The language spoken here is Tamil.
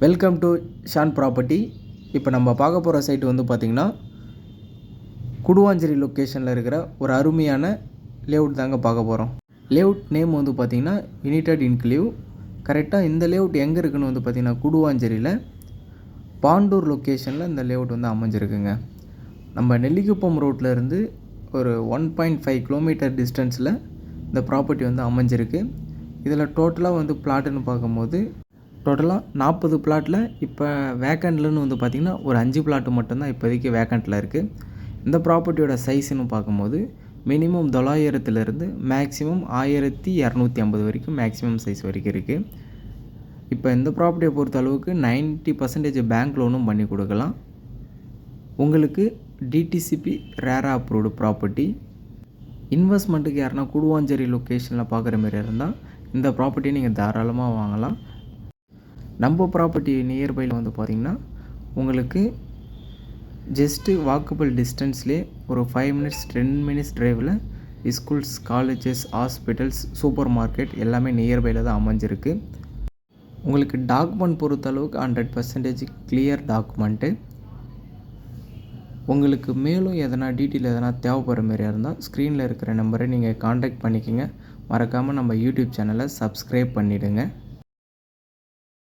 Welcome to Shawn property. இப்போ நம்ம பார்க்க போகிற சைட்டு வந்து பார்த்திங்கன்னா குடுவாஞ்சேரி லொக்கேஷனில் இருக்கிற ஒரு அருமையான லேஅவுட் தாங்க பார்க்க போகிறோம். லேஅவுட் நேம் வந்து பார்த்திங்கன்னா யுனைடெட் இன்க்ளேவ். கரெக்டாக இந்த லேஅவுட் எங்கே இருக்குதுன்னு வந்து பார்த்திங்கன்னா குடுவாஞ்சேரியில் பாண்டூர் லொக்கேஷனில் இந்த லேஅவுட் வந்து அமைஞ்சிருக்குங்க. நம்ம நெல்லிக்குப்பம் ரோட்டில் இருந்து ஒரு 1.5 கிலோமீட்டர் டிஸ்டன்ஸில் இந்த ப்ராப்பர்ட்டி வந்து அமைஞ்சிருக்கு. இதில் டோட்டலாக வந்து பிளாட்டுன்னு பார்க்கும்போது டோட்டலாக 40 பிளாட்டில் இப்போ வேக்கண்ட்லன்னு வந்து பார்த்திங்கன்னா ஒரு 5 பிளாட்டு மட்டும்தான் இப்போதைக்கு வேக்கண்ட்டில் இருக்குது. இந்த ப்ராப்பர்ட்டியோட சைஸ்ன்னு பார்க்கும்போது மினிமம் 900 மேக்ஸிமம் 1250 வரைக்கும் மேக்ஸிமம் சைஸ் வரைக்கும் இருக்குது. இப்போ இந்த ப்ராப்பர்ட்டியை பொறுத்த அளவுக்கு 90% பேங்க் லோனும் பண்ணி கொடுக்கலாம். உங்களுக்கு டிடிசிபி ரேரா அப்ரூவ்டு ப்ராப்பர்ட்டி. இன்வெஸ்ட்மெண்ட்டுக்கு யாருன்னா குடுவாஞ்சேரி லொக்கேஷனில் பார்க்குற மாதிரி இருந்தால் இந்த ப்ராப்பர்ட்டியை நீங்கள் தாராளமாக வாங்கலாம். நம்ம ப்ராப்பர்ட்டி நியர்பையில் வந்து பார்த்திங்கன்னா உங்களுக்கு ஜஸ்ட்டு வாக்கபிள் டிஸ்டன்ஸ்லேயே ஒரு 5 மினிட்ஸ் 10 மினிட்ஸ் ட்ரைவில் schools, colleges, hospitals, super market எல்லாமே நியர்பையில் தான் அமைஞ்சிருக்கு. உங்களுக்கு டாக்குமெண்ட் பொறுத்த அளவுக்கு 100% கிளியர் டாக்குமெண்ட்டு. உங்களுக்கு மேலும் எதனா டீட்டெயில் எதனா தேவைப்படுற மாதிரியா இருந்தால் ஸ்க்ரீனில் இருக்கிற நம்பரை நீங்கள் காண்டாக்ட் பண்ணிக்கோங்க. மறக்காமல் நம்ம யூடியூப் சேனலை சப்ஸ்கிரைப் பண்ணிவிடுங்க.